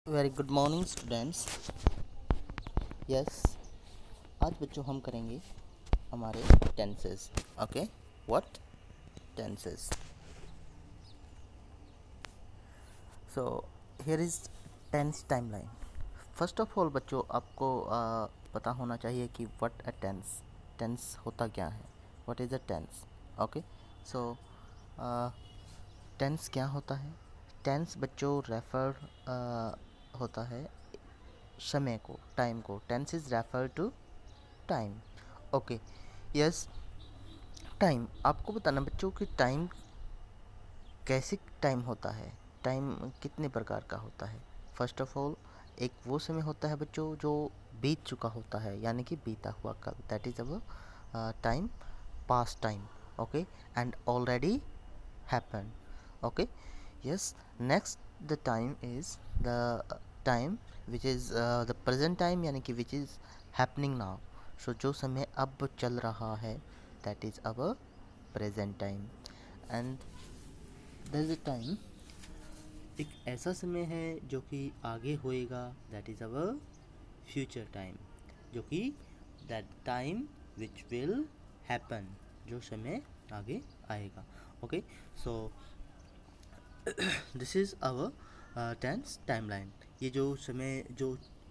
Very good morning students. Yes, आज बच्चों हम करेंगे हमारे tenses. Okay, what tenses? So here is tense timeline. First of all बच्चों आपको पता होना चाहिए कि व्हाट अ टेंस, टेंस होता क्या है, what is a tense. Okay, so tense क्या होता है? टेंस बच्चों रेफर होता है समय को, टाइम को। Tense is refer to time. Okay, yes, time आपको बताना बच्चों कि टाइम कैसे टाइम होता है, टाइम कितने प्रकार का होता है। फर्स्ट ऑफ ऑल एक वो समय होता है बच्चों जो बीत चुका होता है, यानी कि बीता हुआ कल, that is our time, past time. Okay, and already happen. Okay, yes, next the time is the time which is the present time, यानी कि which is happening now. So जो समय अब चल रहा है that is our present time. And there is a time, एक ऐसा समय है जो कि आगे होएगा, that is our future time, जो कि that time which will happen, जो समय आगे आएगा। Okay, so this is our tense timeline. ये जो समय जो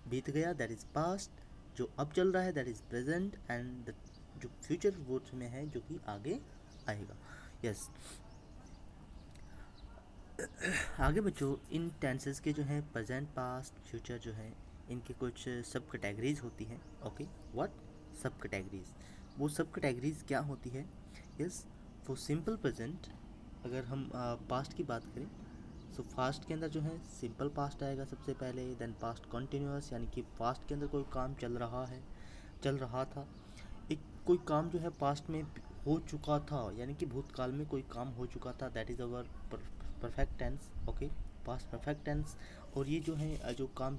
बीत गया दैट इज़ पास्ट, जो अब चल रहा है दैट इज़ प्रेजेंट, एंड जो फ्यूचर वो समय है जो कि आगे आएगा। यस आगे बच्चों इन टेंसेस के जो है प्रेजेंट, पास्ट, फ्यूचर जो है इनके कुछ सब कैटेगरीज होती हैं। ओके, व्हाट सब कैटेगरीज? वो सब कैटेगरीज क्या होती है? यस, फॉर सिंपल प्रेजेंट अगर हम पास्ट की बात करें, सो फास्ट के अंदर जो है सिंपल पास्ट आएगा सबसे पहले, देन पास्ट कंटिन्यूअस, यानी कि पास्ट के अंदर कोई काम चल रहा है, चल रहा था। एक कोई काम जो है पास्ट में हो चुका था, यानी कि भूतकाल में कोई काम हो चुका था, that is our perfect tense. Okay, past perfect tense. और ये जो है जो काम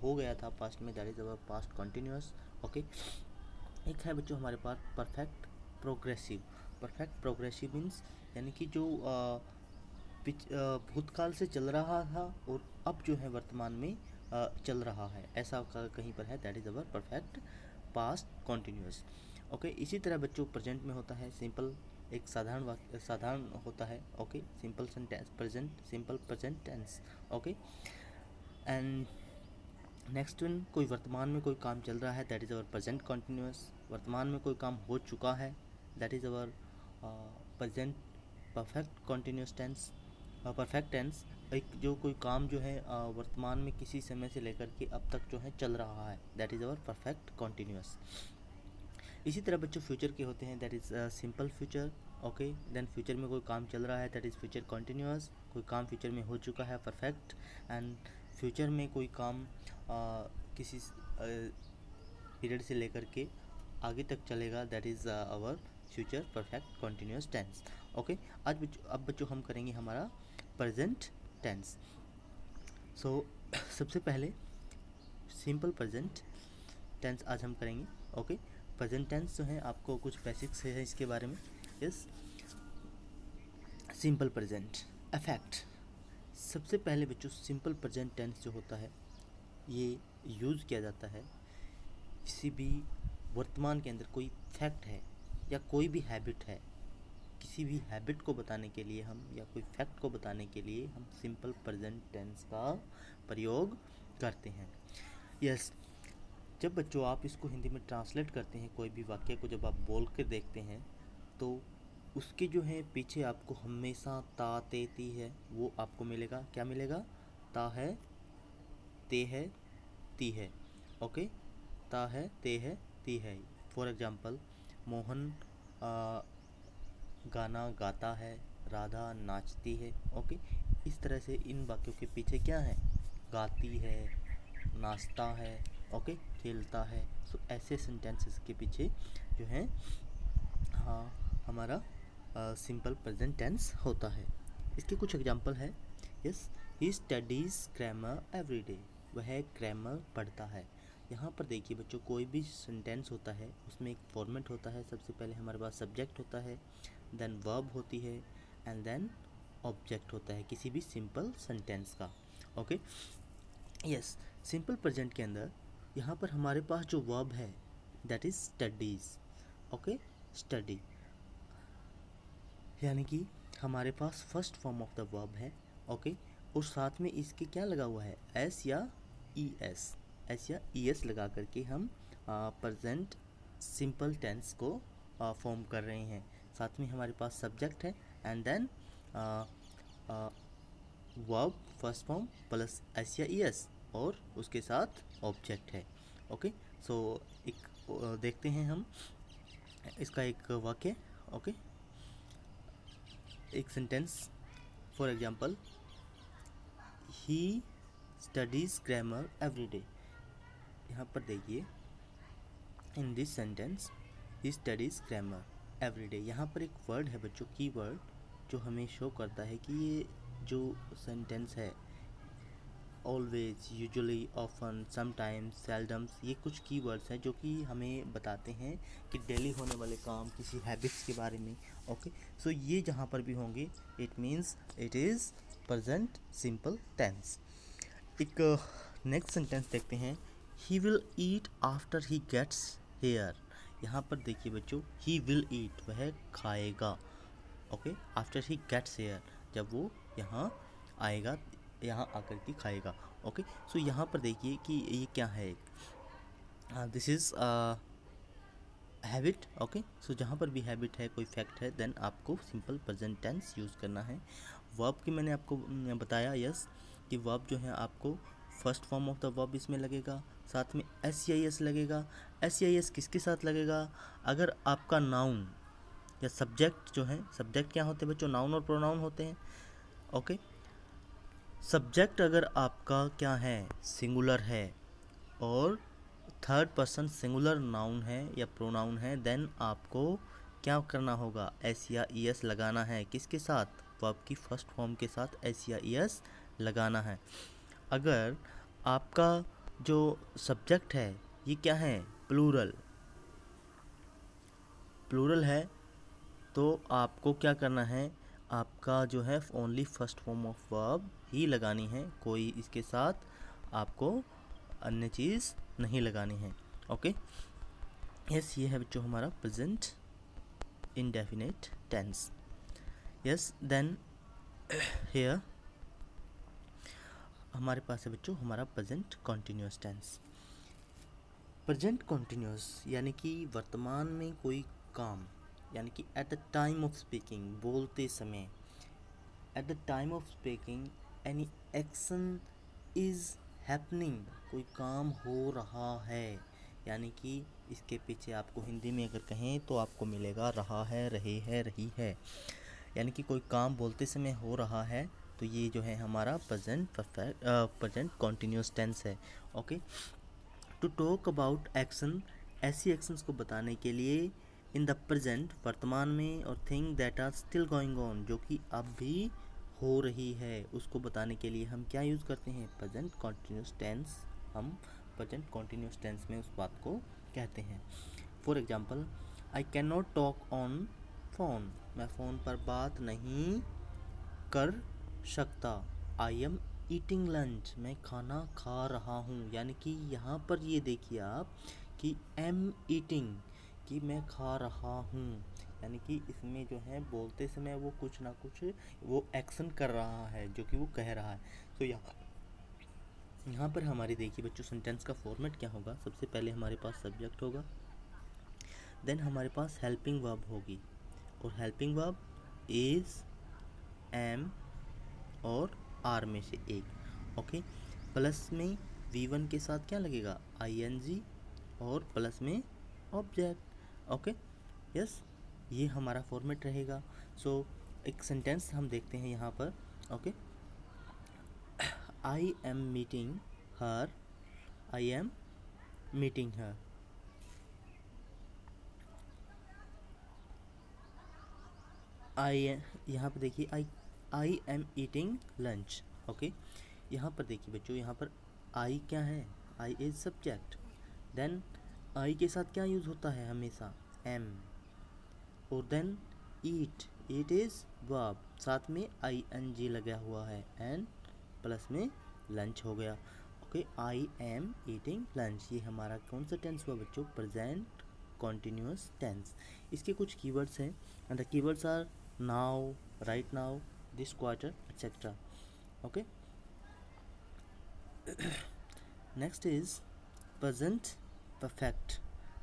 हो गया था पास्ट में, that is our past continuous. Okay, एक है बच्चों हमारे पास perfect progressive. Perfect progressive means यानी कि जो भूतकाल से चल रहा था और अब जो है वर्तमान में चल रहा है, ऐसा कहीं पर है, that is our perfect past continuous. Okay, इसी तरह बच्चों प्रेजेंट में होता है सिंपल, एक साधारण होता है। Okay, simple sentence present, simple present tense. Okay, and next one, कोई वर्तमान में कोई काम चल रहा है, that is our present continuous. वर्तमान में कोई काम हो चुका है, that is our present perfect continuous tense, perfect tense. एक जो कोई काम जो है वर्तमान में किसी समय से लेकर के अब तक जो है चल रहा है, that is our perfect continuous. इसी तरह बच्चों फ्यूचर के होते हैं, that is simple future. Okay, then future में कोई काम चल रहा है, दैट इज़ फ्यूचर कॉन्टिन्यूस। कोई काम फ्यूचर में हो चुका है, परफेक्ट। एंड फ्यूचर में कोई काम किसी पीरियड से लेकर के आगे तक चलेगा, that is our future perfect continuous tense. Okay, अब बच्चों हम करेंगे हमारा प्रेजेंट टेंस। सो सबसे पहले सिंपल प्रेजेंट टेंस आज हम करेंगे। ओके, प्रेजेंट टेंस जो है आपको कुछ बेसिक्स है इसके बारे में। Yes, simple present affect. सबसे पहले बच्चों सिंपल प्रेजेंट टेंस जो होता है ये यूज़ किया जाता है किसी भी वर्तमान के अंदर कोई फैक्ट है या कोई भी हैबिट है, किसी भी हैबिट को बताने के लिए हम, या कोई फैक्ट को बताने के लिए हम सिंपल प्रेजेंट टेंस का प्रयोग करते हैं। यस, जब बच्चों आप इसको हिंदी में ट्रांसलेट करते हैं, कोई भी वाक्य को जब आप बोल कर देखते हैं तो उसके जो है पीछे आपको हमेशा ता ते ती है वो आपको मिलेगा। क्या मिलेगा? ता है, ते है, ती है। ओके, ता है, ते है, ती है। फॉर एग्जाम्पल, मोहन गाना गाता है, राधा नाचती है। ओके, इस तरह से इन वाक्यों के पीछे क्या है? गाती है, नाचता है, ओके, खेलता है। सो ऐसे सेंटेंसेस के पीछे जो है हाँ हमारा सिंपल प्रेजेंट टेंस होता है। इसके कुछ एग्जांपल है। यस, ही स्टडीज़ ग्रामर एवरी डे। वह ग्रामर पढ़ता है। यहाँ पर देखिए बच्चों, कोई भी सेंटेंस होता है उसमें एक फॉर्मेट होता है। सबसे पहले हमारे पास सब्जेक्ट होता है, देन वर्ब होती है, एंड देन ऑब्जेक्ट होता है किसी भी सिंपल सेंटेंस का। ओके, यस, सिंपल प्रेजेंट के अंदर यहाँ पर हमारे पास जो वर्ब है that is studies. Okay, study, यानी कि हमारे पास first form of the verb है। ओके, और साथ में इसके क्या लगा हुआ है, एस या ई एस, एस या ई एस लगा करके हम प्रेजेंट सिंपल टेंस को फॉर्म कर रहे हैं। साथ में हमारे पास सब्जेक्ट है and then verb first form plus S या ई एस और उसके साथ ऑब्जेक्ट है। ओके, सो एक देखते हैं हम इसका एक वाक्य। ओके, एक sentence, for example, he studies grammar every day. यहाँ पर देखिए, in this sentence he studies grammar every day. यहाँ पर एक वर्ड है बच्चों, की वर्ड, जो हमें शो करता है कि ये जो सेंटेंस है ऑलवेज, यूजुअली, ऑफन, समटाइम्स, सेल्डम्स, ये कुछ कीवर्ड्स हैं जो कि हमें बताते हैं कि डेली होने वाले काम, किसी हैबिट्स के बारे में। ओके, सो ये जहाँ पर भी होंगे it means it is present simple tense. एक नेक्स्ट सेंटेंस देखते हैं, he will eat after he gets here. यहाँ पर देखिए बच्चों, ही विल ईट, वह खाएगा। Okay, after he gets here, जब वो यहाँ आएगा, यहाँ आकर के खाएगा। ओके, सो यहाँ पर देखिए कि ये क्या है, दिस इज़ हैबिट। ओके, सो जहाँ पर भी हैबिट है, कोई फैक्ट है, देन आपको सिंपल प्रेजेंट टेंस यूज़ करना है। वर्ब की मैंने आपको बताया, यस, कि वर्ब जो है आपको first form of the verb इसमें लगेगा, साथ में एस आई एस लगेगा। एस आई एस किसके साथ लगेगा, अगर आपका नाउन या सब्जेक्ट जो है, सब्जेक्ट क्या होते हैं बच्चों, नाउन और प्रोनाउन होते हैं। ओके, सब्जेक्ट अगर आपका क्या है, सिंगुलर है और थर्ड पर्सन सिंगुलर नाउन है या प्रोनाउन है, देन आपको क्या करना होगा, एस या ई एस लगाना है। किसके साथ, वर्ब की फर्स्ट फॉर्म के साथ एस या ई एस लगाना है। अगर आपका जो सब्जेक्ट है ये क्या है, प्लूरल, प्लूरल है, तो आपको क्या करना है, आपका जो है only first form of verb ही लगानी है, कोई इसके साथ आपको अन्य चीज़ नहीं लगानी है। ओके, यस, ये है बच्चों हमारा present indefinite tense. Yes, then here हमारे पास है बच्चों हमारा present continuous tense. Present continuous यानी कि वर्तमान में कोई काम, यानी कि at the time of speaking, बोलते समय, at the time of speaking any action is happening, कोई काम हो रहा है, यानी कि इसके पीछे आपको हिंदी में अगर कहें तो आपको मिलेगा रहा है, रहे है, रही है, यानी कि कोई काम बोलते समय हो रहा है, तो ये जो है हमारा प्रेजेंट कॉन्टिन्यूस टेंस है। Okay, to talk about action, ऐसी एक्शंस को बताने के लिए इन द प्रेजेंट, वर्तमान में, और thing that are still going on, जो कि अब भी हो रही है, उसको बताने के लिए हम क्या यूज़ करते हैं, प्रेजेंट कॉन्टिन्यूस टेंस। हम प्रेजेंट कॉन्टिन्यूस टेंस में उस बात को कहते हैं। For example, I can not talk on phone, मैं फ़ोन पर बात नहीं कर सकता। आई एम ईटिंग लंच, मैं खाना खा रहा हूँ, यानी कि यहाँ पर ये देखिए आप कि एम ईटिंग, कि मैं खा रहा हूँ, यानी कि इसमें जो है बोलते समय वो कुछ ना कुछ वो एक्शन कर रहा है जो कि वो कह रहा है। तो यहाँ पर हमारी देखिए बच्चों सेंटेंस का फॉर्मेट क्या होगा, सबसे पहले हमारे पास सब्जेक्ट होगा, देन हमारे पास हेल्पिंग वर्ब होगी, और हेल्पिंग वर्ब इज़, एम और आर में से एक। ओके, प्लस में V1 के साथ क्या लगेगा, ING, और प्लस में ऑब्जेक्ट। ओके, यस, ये हमारा फॉर्मेट रहेगा। सो एक सेंटेंस हम देखते हैं यहाँ पर। Okay, I am meeting her, I am meeting her, यहाँ पर देखिए I am eating lunch. Okay, यहाँ पर देखिए बच्चों, यहाँ पर आई क्या है, I is subject, then I के साथ क्या यूज़ होता है हमेशा, एम, और then eat, eat is verb, साथ में ING लगा हुआ है, एंड प्लस में लंच हो गया। Okay, I am eating lunch, ये हमारा कौन सा टेंस हुआ बच्चों? Present continuous tense. इसके कुछ कीवर्ड्स हैं and the keywords are now, right now, this quarter, etcetera. Okay, next is present perfect.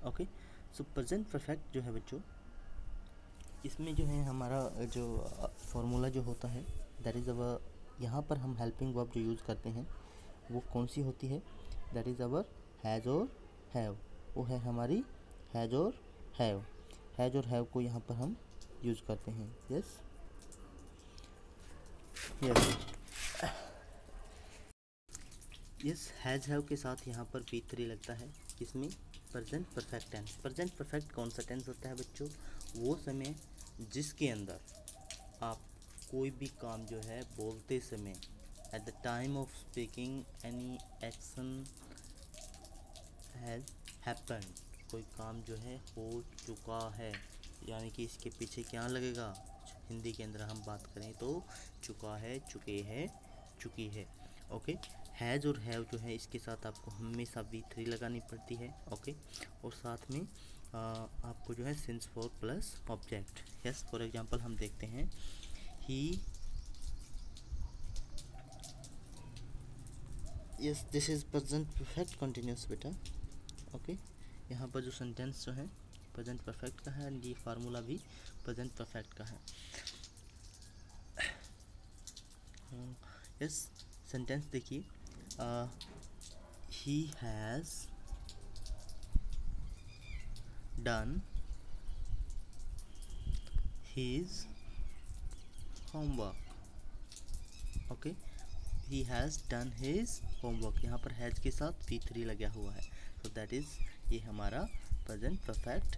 Okay, so present perfect जो है बच्चों, इसमें जो है हमारा जो फॉर्मूला जो होता है दैट इज़ अवर, यहाँ पर हम हेल्पिंग वर्ब जो यूज़ करते हैं वो कौन सी होती है? दैट इज़ अवर हैज़ और हैव। वो है हमारी हैज़ और हैव। हैज़ और हैव को यहाँ पर हम यूज़ करते हैं। Yes yes yes, has have के साथ यहाँ पर P3 लगता है। इसमें present perfect tense. Present perfect कौन सा टेंस होता है बच्चों? वो समय जिसके अंदर आप कोई भी काम जो है बोलते समय, at the time of speaking any action has happened, कोई काम जो है हो चुका है, यानी कि इसके पीछे क्या लगेगा? हिंदी के अंदर हम बात करें तो चुका है, चुके हैं, चुकी है। ओके, हैज़ और हैव जो है इसके साथ आपको हमेशा V3 लगानी पड़ती है। ओके, और साथ में आपको जो है since for plus object. Yes, for example हम देखते हैं ही, yes this is present perfect continuous बेटा। ओके, यहाँ पर जो सेंटेंस जो है प्रेजेंट परफेक्ट का है एंड ये फार्मूला भी प्रेजेंट परफेक्ट का है। यस, सेंटेंस देखिए, he has done his homework। Okay, he has done his homework, यहाँ पर हैज़ के साथ P3 लगा हुआ है, so that is ये हमारा प्रेजेंट परफेक्ट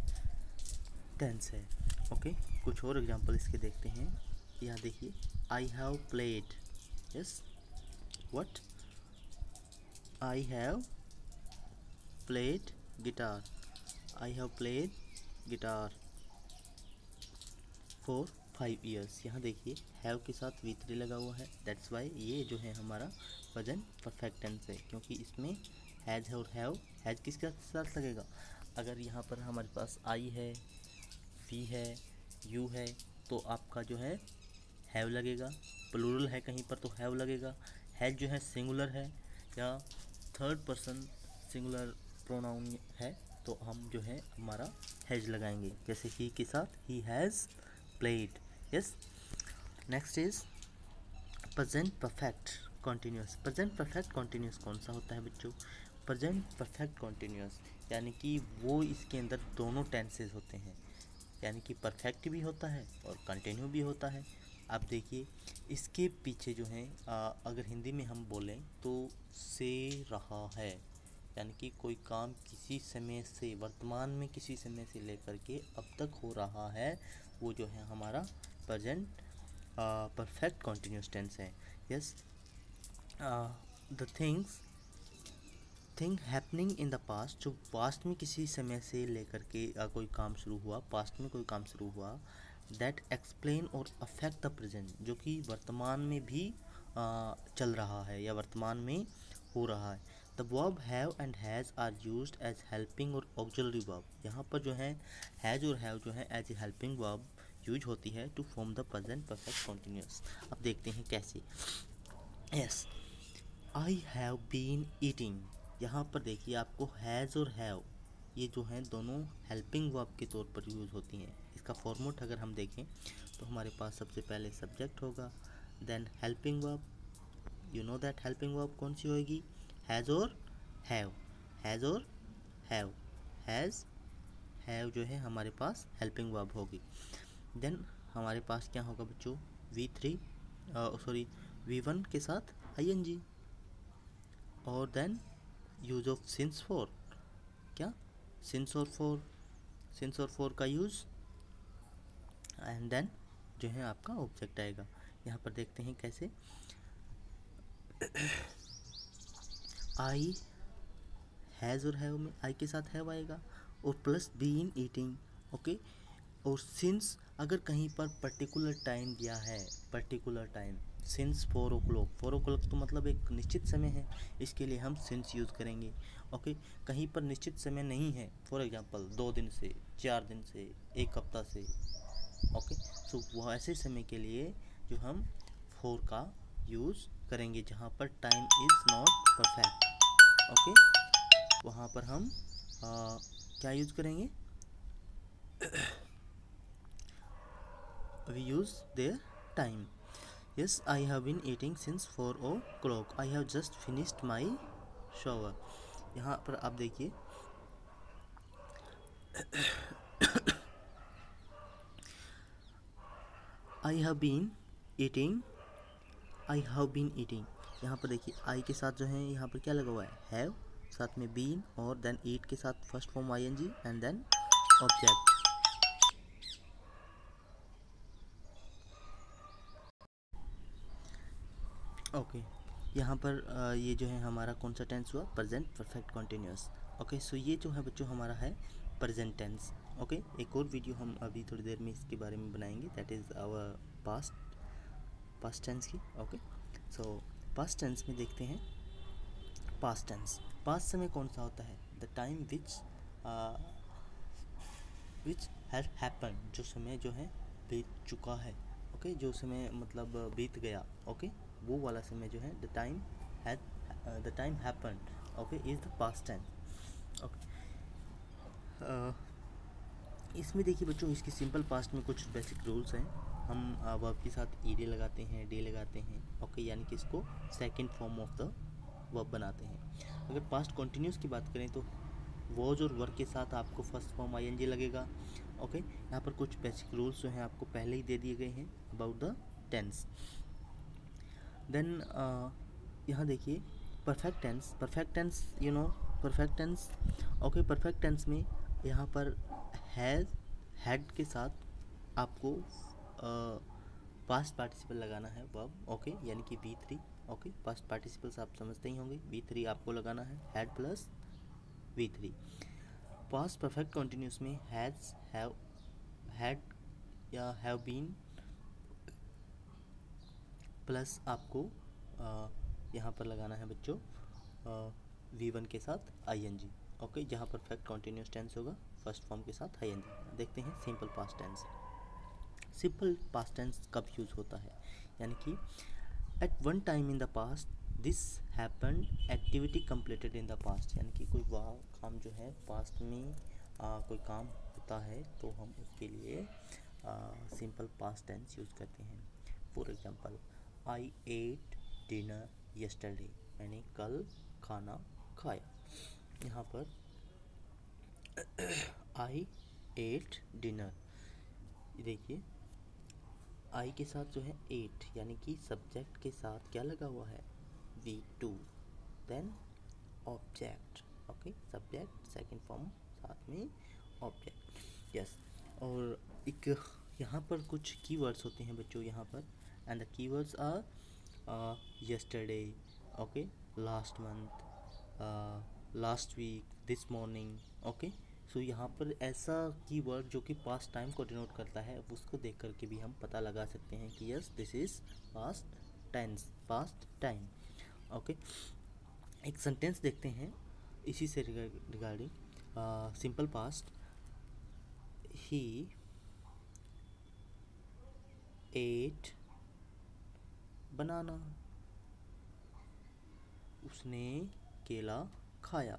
टेंस है। ओके, कुछ और एग्जांपल इसके देखते हैं। यहाँ देखिए, I have played, yes what, I have played guitar, I have played guitar for 5 years। यहाँ देखिए हैव के साथ V3 लगा हुआ है, दैट्स वाई ये जो है हमारा प्रेजेंट परफेक्ट टेंस है, क्योंकि इसमें हैज़ है और हैव, हैज़ किसके साथ लगेगा? अगर यहाँ पर हमारे पास आई है, वी है, यू है, तो आपका जो है हैव लगेगा। प्लूरल है कहीं पर तो हैव लगेगा। हैज़ जो है सिंगुलर है या थर्ड पर्सन सिंगुलर प्रोनाउन है तो हम जो है हमारा हैज़ लगाएंगे, जैसे ही के साथ he has played। yes, next is present perfect continuous। present perfect continuous कौन सा होता है बच्चों? present perfect continuous यानी कि वो इसके अंदर दोनों टेंसेस होते हैं, यानी कि परफेक्ट भी होता है और कंटिन्यू भी होता है। आप देखिए इसके पीछे जो है अगर हिंदी में हम बोलें तो से रहा है, यानी कि कोई काम किसी समय से, वर्तमान में किसी समय से लेकर के अब तक हो रहा है, वो जो है हमारा प्रेजेंट परफेक्ट कॉन्टिन्यूस टेंस है। Yes, the thing happening in the past, जो पास्ट में किसी समय से लेकर के कोई काम शुरू हुआ, पास्ट में कोई काम शुरू हुआ, दैट एक्सप्लेन और अफेक्ट द प्रेजेंट, जो कि वर्तमान में भी चल रहा है या वर्तमान में हो रहा है। The verb have and has are used as helping और ऑक्सिलरी वर्ब। यहाँ पर जो है हैज़ और हैव जो है as a helping verb use होती है to form the present perfect continuous. अब देखते हैं कैसे। Yes, I have been eating, यहाँ पर देखिए आपको हैज़ और हैव ये जो हैं दोनों हेल्पिंग वर्ब के तौर पर यूज़ होती हैं। इसका फॉर्मेट अगर हम देखें तो हमारे पास सबसे पहले सब्जेक्ट होगा, then helping verb. You know that helping verb कौन सी होगी? हैज़ और हैव, हैज़ और हैव, हैज़ हैव जो है हमारे पास हेल्पिंग वर्ब होगी। देन हमारे पास क्या होगा बच्चों? V1 के साथ ING, और then use of since for, क्या सिंस और फॉर का यूज़, एंड देन जो है आपका ऑब्जेक्ट आएगा। यहाँ पर देखते हैं कैसे। आई हैज़ और हैव में आई के साथ हैव आएगा और प्लस बीन ईटिंग। ओके, और सिंस अगर कहीं पर पर्टिकुलर टाइम दिया है, particular time since 4 o'clock, 4 o'clock तो मतलब एक निश्चित समय है, इसके लिए हम सिंस यूज़ करेंगे। ओके, कहीं पर निश्चित समय नहीं है, फॉर एग्जांपल 2 दिन से, 4 दिन से, 1 हफ्ता से। ओके, सो वह ऐसे समय के लिए जो हम 4 का यूज़ करेंगे जहाँ पर time is not perfect. Okay, वहाँ पर हम क्या यूज़ करेंगे? We use their time. Yes, I have been eating since 4 o'clock. I have just finished my shower. यहाँ पर आप देखिए I have been eating, I have been eating, यहाँ पर देखिए I के साथ जो है यहाँ पर क्या लगा हुआ है? have, साथ में been और then eat के साथ first form ing and then object। Okay, यहाँ पर ये जो है हमारा कौन सा टेंस हुआ? Present perfect continuous. ओके, सो ये जो है बच्चों हमारा है प्रेजेंट टेंस। ओके, एक और वीडियो हम अभी थोड़ी देर में इसके बारे में बनाएंगे, that is our past tense की। ओके, सो पास्ट टेंस में देखते हैं पास्ट टेंस। पास्ट समय कौन सा होता है? The time which has happen, जो समय जो है बीत चुका है। ओके, जो समय मतलब बीत गया। ओके, वो वाला समय जो है the time happen, okay, is the past tense. Okay, इसमें देखिए बच्चों, इसके सिंपल पास्ट में कुछ बेसिक रूल्स हैं। हम वर्ब के साथ ईडी लगाते हैं, डे लगाते हैं। ओके, यानी कि इसको second form of the verb बनाते हैं। अगर पास्ट कंटिन्यूस की बात करें तो वॉज और वर्क के साथ आपको फर्स्ट फॉर्म आईएनजी लगेगा। ओके, यहाँ पर कुछ बेसिक रूल्स जो हैं आपको पहले ही दे दिए गए हैं अबाउट द टेंस। देन यहाँ देखिए perfect tense. Perfect tense you know perfect tense. Okay, perfect tense में यहाँ पर हैज़, हैड के साथ आपको पास्ट पार्टिसिपल लगाना है वर्ब। ओके, यानी कि V3। ओके, पास्ट पार्टिसिपल्स आप समझते ही होंगे, V3 आपको लगाना है, had plus V3। Past perfect continuous में हैज़, हैव, हैड या हैव बीन प्लस आपको यहाँ पर लगाना है बच्चों V1 के साथ ING। ओके, जहाँ परफेक्ट कंटिन्यूस टेंस होगा फर्स्ट फॉर्म के साथ ING। देखते हैं simple past tense. Simple past tense कब यूज़ होता है? यानी कि at one time in the past this happen, activity completed in the past, यानी कि कोई वह काम जो है पास्ट में कोई काम होता है तो हम उसके लिए सिंपल पास्ट टेंस यूज़ करते हैं। For example, I at dinner yesterday, मैंने कल खाना खाया। यहाँ पर आई एट डिनर, देखिए आई के साथ जो है एट, यानी कि सब्जेक्ट के साथ क्या लगा हुआ है? V2, then object. Okay, subject second form साथ में ऑब्जेक्ट। यस, और एक यहाँ पर कुछ कीवर्ड्स होते हैं बच्चों यहाँ पर, and the keywords are yesterday, okay, last month, last week, this morning. Okay, so यहाँ पर ऐसा कीवर्ड जो कि पास्ट टाइम को डिनोट करता है, उसको देख करके भी हम पता लगा सकते हैं कि yes this is past tense, past time. Okay, एक सेंटेंस देखते हैं इसी से regarding simple past. He ate banana, उसने केला खाया।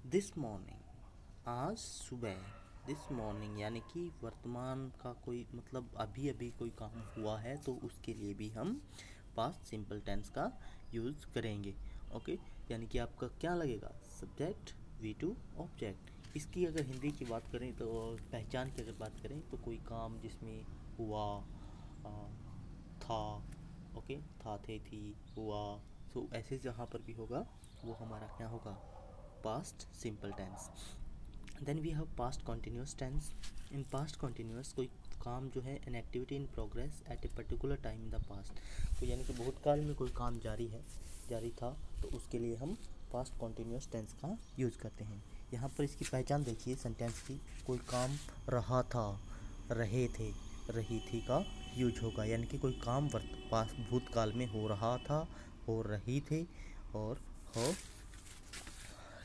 दिस मॉर्निंग, आज सुबह। दिस मॉर्निंग यानी कि वर्तमान का कोई मतलब अभी अभी कोई काम हुआ है तो उसके लिए भी हम पास्ट सिंपल टेंस का यूज़ करेंगे। ओके, यानी कि आपका क्या लगेगा? Subject V2 object. इसकी अगर हिंदी की बात करें तो पहचान की अगर बात करें तो कोई काम जिसमें हुआ, था, ओके, था, थे, थी, हुआ, सो ऐसे जहाँ पर भी होगा वो हमारा क्या होगा? past simple tense। then we have past continuous tense। in past continuous कोई काम जो है an activity in progress at a particular time in the past, तो यानी कि भूतकाल में कोई काम जारी था तो उसके लिए हम past continuous tense का यूज़ करते हैं। यहाँ पर इसकी पहचान देखिए सेंटेंस की, कोई काम रहा था, रहे थे, रही थी का यूज होगा, यानी कि कोई काम भूतकाल में हो रहा था, हो रही थे और हो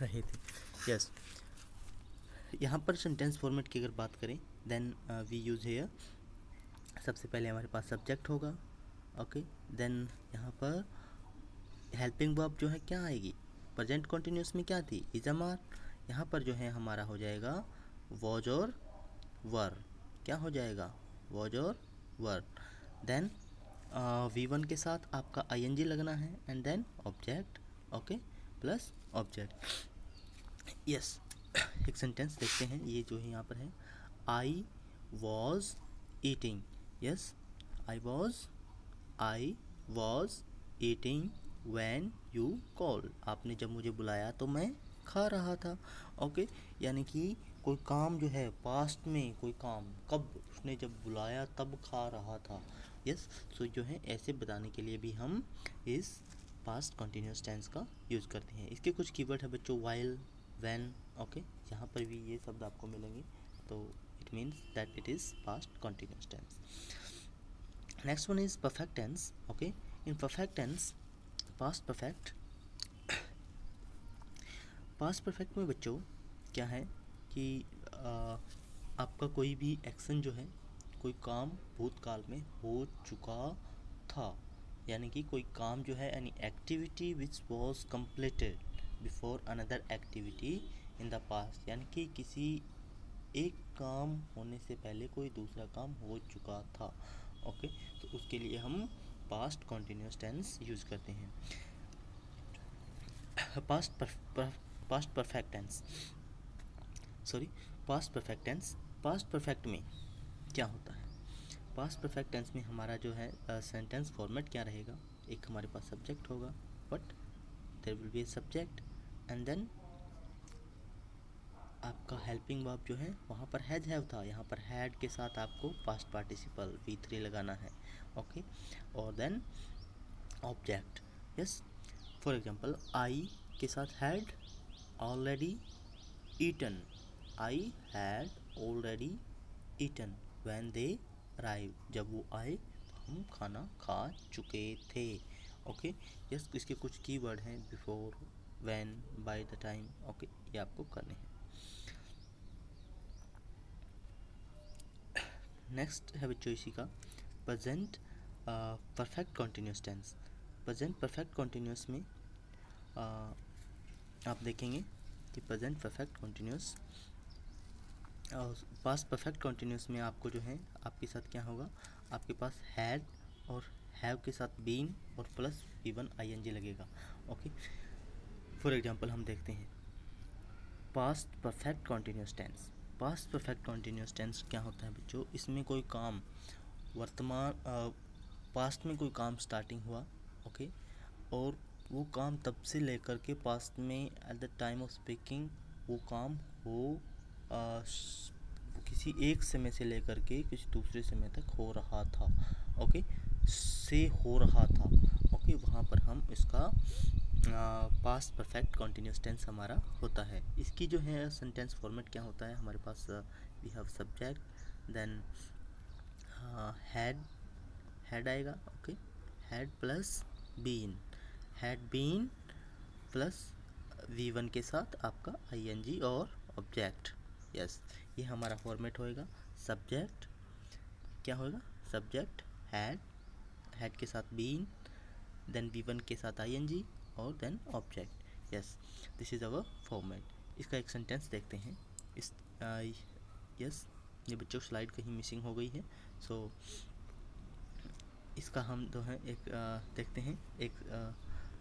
रहे थे। यस, यहाँ पर सेंटेंस फॉर्मेट की अगर बात करें देन वी यूज हेयर, सबसे पहले हमारे पास सब्जेक्ट होगा। ओके, देन यहाँ पर हेल्पिंग वर्ब जो है क्या आएगी, प्रेजेंट कंटिन्यूस में क्या थी, इज अमार, यहाँ पर जो है हमारा हो जाएगा वॉज और वर, क्या हो जाएगा वॉज और वर। देन V1 के साथ आपका ing लगना है and then object, okay, plus object. Yes, एक सेंटेंस देखते हैं, ये जो है यहाँ पर है I was eating. Yes, I was eating when you call, आपने जब मुझे बुलाया तो मैं खा रहा था। ओके, यानी कि कोई काम जो है पास्ट में, कोई काम कब उसने जब बुलाया तब खा रहा था। यस, सो जो है ऐसे बताने के लिए भी हम इस पास्ट कंटिन्यूस टेंस का यूज़ करते हैं। इसके कुछ कीवर्ड है बच्चों, वाइल, व्हेन, ओके, यहाँ पर भी ये शब्द आपको मिलेंगे, तो it means that it is past continuous tense. Next one is perfect tense. Okay, in perfect tense past perfect में बच्चों क्या है कि आपका कोई भी एक्शन जो है, कोई काम भूतकाल में हो चुका था, यानी कि कोई काम जो है any activity which was completed before another activity in the past, यानी कि किसी एक काम होने से पहले कोई दूसरा काम हो चुका था। ओके, तो उसके लिए हम पास्ट कंटिन्यूस टेंस यूज़ करते हैं। Past perfect tense, past perfect में क्या होता है, पास्ट परफेक्ट टेंस में हमारा जो है सेंटेंस फॉर्मेट क्या रहेगा, एक हमारे पास सब्जेक्ट होगा, but there will be a subject and then आपका हेल्पिंग वर्ब जो है वहाँ पर हैज हैव था, यहाँ पर हैड के साथ आपको पास्ट पार्टिसिपल V3 लगाना है। ओके, और then object. Yes, for example I के साथ had already eaten, I had already eaten when they arrive, जब वो आए तो हम खाना खा चुके थे। ओके, यस, इसके कुछ कीवर्ड हैं, before, when, by the time. Okay, ये आपको करने हैं। नेक्स्ट है बच्चों इसी का present perfect continuous tense. Present perfect continuous में आप देखेंगे कि प्रेजेंट परफेक्ट कंटिन्यूस और पास्ट परफेक्ट कंटिन्यूस में आपको जो है आपके साथ क्या होगा, आपके पास हैड और हैव के साथ बीन और प्लस V1 ing लगेगा। ओके, फॉर एग्जांपल हम देखते हैं past perfect continuous tense. Past perfect continuous tense क्या होता है बच्चों, इसमें कोई काम वर्तमान पास्ट में कोई काम स्टार्टिंग हुआ, ओके, और वो काम तब से लेकर के पास्ट में eight the time of speaking वो काम हो किसी एक समय से लेकर के किसी दूसरे समय तक हो रहा था। ओके, से हो रहा था। ओके, वहाँ पर हम इसका पास्ट परफेक्ट कंटिन्यूस टेंस हमारा होता है। इसकी जो है सेंटेंस फॉर्मेट क्या होता है, हमारे पास we have subject then had आएगा। Okay, had plus been, had been plus V1 के साथ आपका ing और ऑब्जेक्ट। यस, ये हमारा फॉर्मेट होएगा। सब्जेक्ट क्या होगा, सब्जेक्ट हैड के साथ बीन, देन V1 के साथ ing और then object. Yes, this is our format. इसका एक सेंटेंस देखते हैं। इस यस, ये बच्चों स्लाइड कहीं मिसिंग हो गई है, सो इसका हम जो है एक देखते हैं एक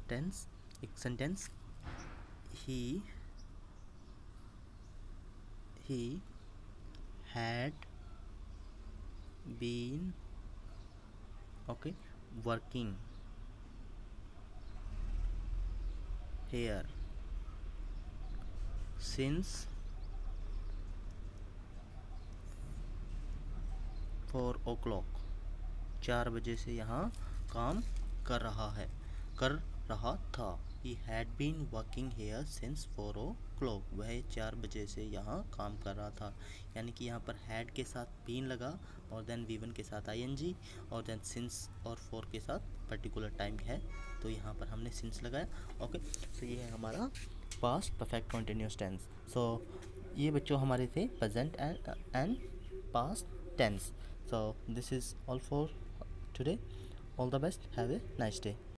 टेंस, एक sentence. He had been okay working here since 4 o'clock, 4 बजे से यहाँ काम कर रहा था। He had been working here since 4 o'clock, वह 4 बजे से यहाँ काम कर रहा था। यानी कि यहाँ पर हैड के साथ बीन लगा और देन V1 के साथ ing और देन सिंस और 4 के साथ पर्टिकुलर टाइम है, तो यहाँ पर हमने सिंस लगाया। ओके, सो ये है हमारा past perfect continuous tense. So ये बच्चों हमारे थे present and past tense. So this is all for today. All the best. Have a nice day.